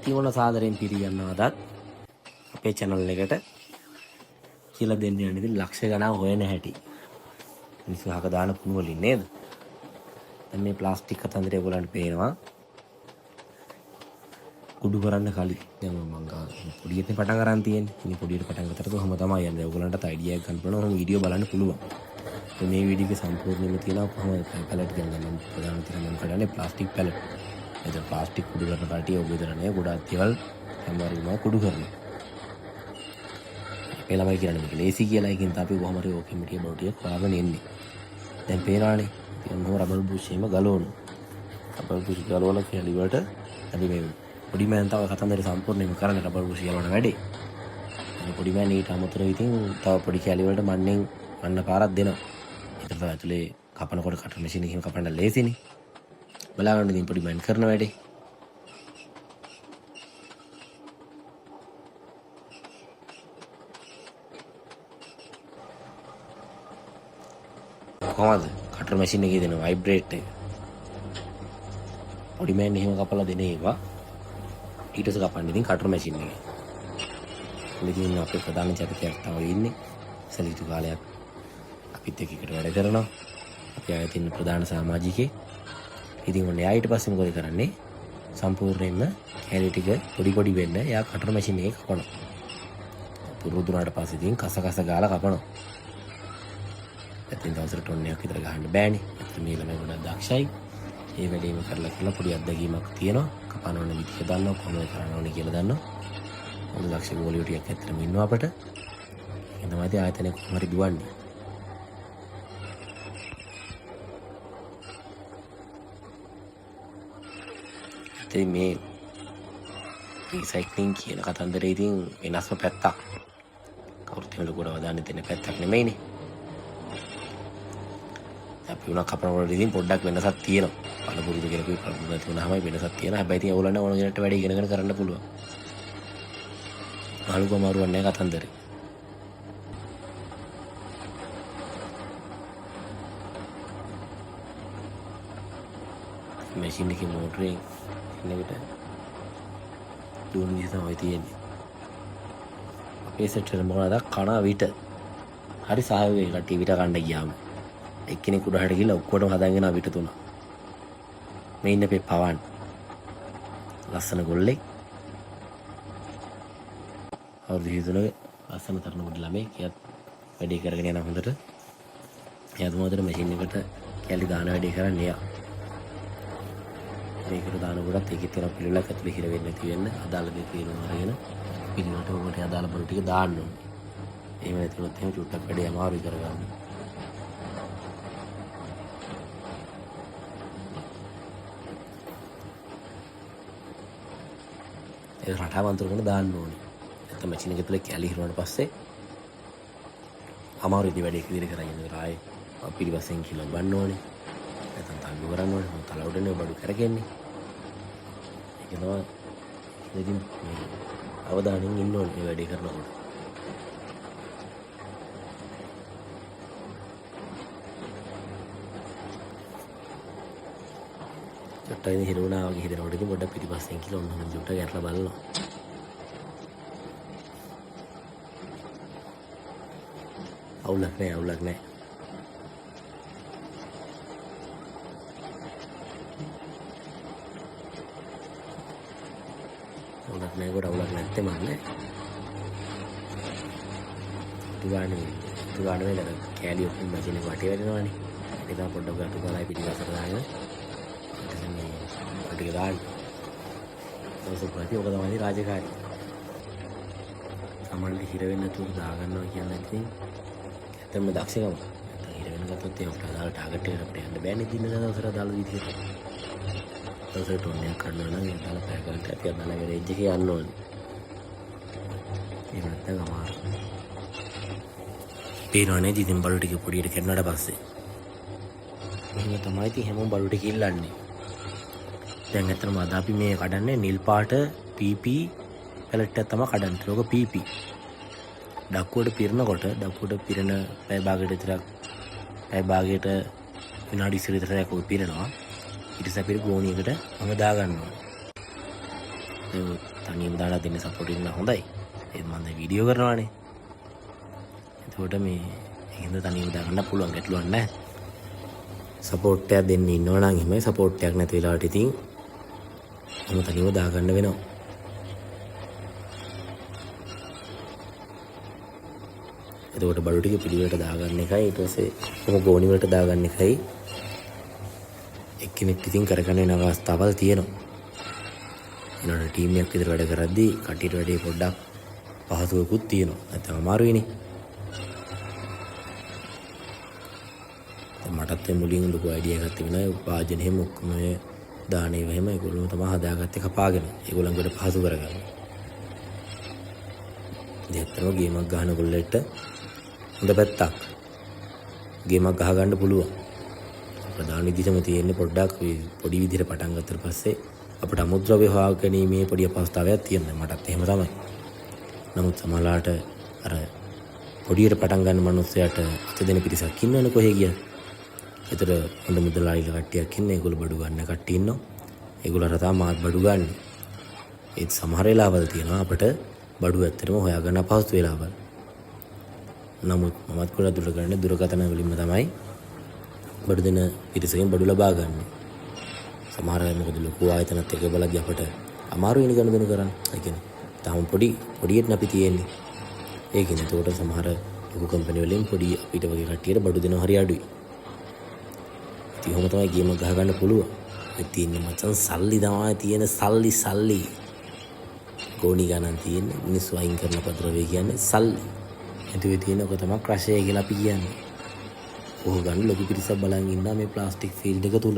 තිවන සාදරයෙන් පිළිගන්නවදත් අපේ channel එකට කියලා දෙන්න යන ඉතින් ලක්ෂ ගණන් හොයන හැටි මිනිස්සු අහක දාන කුණු වලින් නේද? දැන් මේ ප්ලාස්ටික් කතන්දරය ඔයගොල්ලන්ට පේනවා කුඩු කරන්න කලින් දැන් මම පොඩියෙන් පටන් ගන්න තියෙන්නේ. ඉතින් පොඩියට පටන් ගත්තට කොහොම තමයි යන්නේ. ඔයගොල්ලන්ට අයිඩියා එකක් ගන්න පුළුවන්. ඔහොම වීඩියෝ බලන්න පුළුවන්. මේ වීඩියෝ එක සම්පූර්ණයෙන්ම තියෙනවා කොහොමද පැලට් ගන්න මම ප්‍රධාන තියෙන මම කරන්නේ ප්ලාස්ටික් පැලට්. එතන ප්ලාස්ටික් කුඩු කරන කට්ටිය ඔබ විතරනේ ගොඩාක් දේවල් හැමෝම කුඩු කරනවා. අපේ ළමයි කියන්නේ මේක ලේසි කියලා. ඒකින් තමයි කොහොම හරි ඕකෙ මිටිය බොටිය හොයාගෙන එන්නේ. දැන් පේනවානේ. ඉතින් මොන රබර් බුෂේම ගලවන. රබර් බුෂ් ගලවන කැලිවට අපි මේ පොඩි මෑන් තව කතන්දරේ සම්පූර්ණයෙන්ම කරන්න රබර් බුෂ් යවන වැඩේ. අනේ පොඩි මෑන් ඊට අමතරව ඉතින් තව පොඩි කැලි වලට මන්න පාරක් දෙනවා. ඒකට තමයි ඇතුලේ කපනකොට කටර් මැෂින් එකකින් කපන්න ලේසිනේ. බලන්න ඉතින් පොඩි මෑන් කරන වැඩේ. කොහොමද කටර් මැෂින් එකේ දෙන වයිබ්‍රේට් එක පොඩි මෑන් එහෙම කපලා දෙන ඒවා ඊට පස්සේ කපන්න ඉතින් කටර් මැෂින් එකේ. ඉතින් අපේ ප්‍රධාන චරිතයක් තමයි ඉන්නේ. සලිතු කාලයක් අපිත් එක්ක වැඩ කරනවා. අපි ආයෙත් ඉන්න ප්‍රධාන සමාජිකේ. ඉතින් ඔන්න එයා ඊට පස්සේ මොකද කරන්නේ? සම්පූර්ණයෙන්ම කැලි ටික පොඩි වෙන්න එයා කටර් මැෂින් එකේ කපනවා. පුරුදුනාට පස්සේ ඉතින් කස ගාලා කපනවා. ඉතින් දවසට ටොන්නයක් විතර ගහන්න බෑනේ. ඒත් මේ ළමයි ගොඩක් දක්ෂයි. ඒ වැඩේම කරලා පොඩි අත්දැකීමක් තියෙනවා. කපන ඕන විදිහ දන්නවා, කොහොමද කරන්න ඕනේ කියලා දන්නවා. මොන දක්ෂ ගෝලියෝ ටිකක් ඇත්තටම ඉන්නවා අපට. ඒ තමයි ආයතනය කොහොම හරි දුවන්නේ. ඉතින් මේ රීසයික්ලින් කියන කතන්දරේ ඉතින් වෙනස්ම පැත්තක්. කවුරුත් එහෙම ලොකුවට වදාන්නේ දෙන පැත්තක් නෙමෙයිනේ. අපි උනා කපනකොට ඉතින් පොඩ්ඩක් වෙනසක් තියෙනවා. පළපුරුදු කෙනෙකුයි පළපුරුදු නැති වුණාමයි වෙනසක් තියෙනවා. හැබැයි ඉතින් ඕගොල්ලන්ට ඕන කෙනෙක්ට වැඩි ඉගෙනගෙන කරන්න පුළුවන්. අලුකම අමාරුවක් නැහැ කතන්දරේ. මැෂින් එකේ මෝටරේ ඉන්නකට දුවන විදිහ තමයි තියෙන්නේ. අපේ සෙට් එක මොනවාද කන විට හරි සාහයෝගය කට්ටිය විට ගන්න ගියාම එක්කෙනෙක් උඩහට ගිහලා ඔක්කොටම හදාගෙන ආ විට තුන. මේ ඉන්න අපේ පවන් ලස්සන ගොල්ලෙක්. අවුරුදු 23 ලස්සන තරුණ පොඩි ළමෙක්. එයාත් වැඩේ කරගෙන යන හොඳට. එයාත් මොකටද මැෂින් එකට කැලි දාන වැඩේ කරන්නේ එයා. මේකට දාන කොටත් ඒකේ තියෙන පිළිවෙලක් ඇතුලේ හිර වෙන්නේ නැති වෙන්න අදාළ දේ තියෙනවා අරගෙන පිළිවෙලට ඔකට අදාළ බඩු ටික දාන්න ඕනේ. එහෙම නැතිවොත් එහෙම චුට්ටක් වැඩේ අමාරුයි කරගන්න. ඒ රටාවන්තර කරන දාන්න ඕනේ. නැත්නම් මැෂින් එක තුල කැලි හිරුවාට පස්සේ අමාරුයි වැඩේ ඉදිරි කරගෙන යනවා. ආයේ පිළිවසෙන් කියලා ගන්න ඕනේ. නැත්නම් තල්ලු කරන්න ඕනේ. මොකද තල උඩනේ බඩු කරගන්නේ. ඒක තමයි ඉතින් මේ අවධානයෙන් ඉන්න ඕනේ මේ වැඩේ කරනකොට. චුට්ටයි හිරුණා වගේ හිතනකොට ඉතින් පොඩ්ඩක් පිටිපස්සෙන් කියලා ඔන්න චුට්ට ගැටලා බලනවා. අවුලක් නෑ. අවුලක් නෑ කොට අවුලක් නැත්තේ මන්නේ. තුගානේ වෙලද කැලිය ඔක්කොම මැෂින් එක වටේ වැටෙනවානේ. ඒක තමයි පොඩ්ඩක් ගන්න කරලා පිටිපස්සට දාගෙන ටික දාන්න. ඒක තමයි රාජකාරී. සමහරවිට හිර වෙන්න තුරු දාගන්නවා කියන්නේ ඉතින් ඇත්තම දක්ෂකම. නැත්නම් හිර වෙන ගත්තොත් ඒක අපිට අදාළ ටාගට් එකට අපිට යන්න බෑනේ දින දවසට අදාළ විදිහට. දවසට ටොන්නයක් කරනවා නම් ඒක අදාළ පැකල්ට අපි අදාළ ගරේජ් එකේ යන්න ඕනේ. ඒක නැත්නම් අමාරුයි. පේනවනේ ඉතින් බඩු ටික පොඩියට කරනාට පස්සේ. මෙහෙම තමයි ඉතින් හැමෝම බඩු ටික ඉල්ලන්නේ. දැන් ඇත්තටම අද අපි මේ කඩන්නේ නිල් පාට PP පැලට් එක තමයි කඩන්නේ. ඒක PP. ඩක්කුවට පිරනකොට ඩක්කුවට පිරෙන පැය භාගයට විතරක් පැය භාගයට විනාඩි 20 විතරක් ඔය පිරෙනවා. ඊට පස්සේ අපිට ගෝණියකට මම දා ගන්නවා. තනියම දාලා දෙන්න සපෝට් ඉන්න හොඳයි. ඒ මම දැන් වීඩියෝ කරනවානේ. එතකොට මේ එහෙනම් තනියම දාගන්න පුළුවන් ගැටලුවක් නැහැ. සපෝට් එකක් දෙන්න ඉන්නවා නම් එහෙමයි සපෝට් එකක් නැති වෙලාවට ඉතින් මම තනියම දාගන්න වෙනවා. එතකොට බඩු ටික පිළිවෙලට දාගන්න එකයි ඊට පස්සේ කොහොම ගෝණි වලට දාගන්න එකයි එක්කෙනෙක් ඉතින් කරගන්න වෙන අවස්ථාවල් තියෙනවා. ඊළඟ ටීම් එකක් විතර වැඩ කරද්දී කටියට වැඩි පොඩ්ඩක් පහසුවකුත් තියෙනවා. නැත්නම් අමාරුයිනේ. මටත් මුලින් ලොකු අයිඩියා එකක් තිබුණා. වාජන එහෙම ඔක්කොම දාන ඒවා එහෙම ඒගොල්ලෝ තමයි හදාගත්තේ කපාගෙන. ඒගොල්ලන්ට පහසු කරගන්න. දෙයක්තරම ගේමක් ගහන ගොල්ලෙට හොඳ පැත්තක්. ගේමක් ගහ ගන්න පුළුවන්. ප්‍රධාන විදිහටම තියෙන්නේ පොඩ්ඩක් පොඩි විදිහට පටන් ගත්තට පස්සේ අපිට අමුද්‍රව්‍ය හොයා ගැනීමේ පොඩි අපහසුතාවයක් තියෙනවා. මටත් එහෙම තමයි. නමුත් සමහරලාට අර පොඩියට පටන් ගන්න මනුස්සයාට අත දෙන පිරිසක් ඉන්නවනේ කොහේ ගියත්. ඒතර හොඳ මුදලාලිලා කට්ටියක් ඉන්නේ. ඒගොල්ලෝ බඩු ගන්න කට්ටිය ඉන්නවා. ඒගොල්ලෝ අර තමයි මාත් බඩු ගන්න. ඒත් සමහර වෙලාවල් තියෙනවා අපිට බඩු ඇත්තටම හොයාගන්න අපහසු වෙලාවල්. නමුත් මමත් ගොඩක් දුර ගන්න දුරකථන වලින්ම තමයි බඩු දෙන පිරිසකින් බඩු ලබා ගන්න. සමහර අය මොකද ලොකු ආයතනත් එක්ක බලද්දී අපිට අමාරු වෙන ගනුදෙනු කරන්න. ඒ කියන්නේ තාම පොඩියට අපි තියෙන්නේ. ඒ කියන්නේ ඒකට සමහර ලොකු කම්පැනි වලින් පොඩි අපිට වගේ කට්ටියට බඩු දෙනවා හරි අඩුයි. ඉතින් ඔහොම තමයි ගේම ගහ ගන්න පුළුවන්. ඒ තියෙන්නේ මචං සල්ලි තමයි තියෙන සල්ලි. ගෝණි ගණන් තියෙන්නේ මිනිස්සු අයින් කරන පද්‍රව්‍ය කියන්නේ සල්ලි. ඒතුවේ තියෙන ඔක තමයි ක්‍රෂය කියලා අපි කියන්නේ. ඕක ගන්න ලොකු පිරිසක් බලන් ඉන්නා මේ ප්ලාස්ටික් ෆීල්ඩ් එක තුල.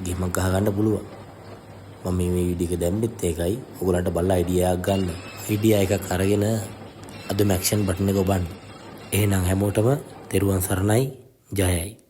ගේමක් ගහ ගන්න පුළුවන්. මම මේ වීඩියෝ එක දැම්මෙත් ඒකයි. ඔයගලන්ට බලලා අයිඩියා එකක් ගන්න. අයිඩියා එකක් අරගෙන අදම ඇක්ෂන් බටන් එක ඔබන්න. එහෙනම් හැමෝටම තෙරුවන් සරණයි ජයයි.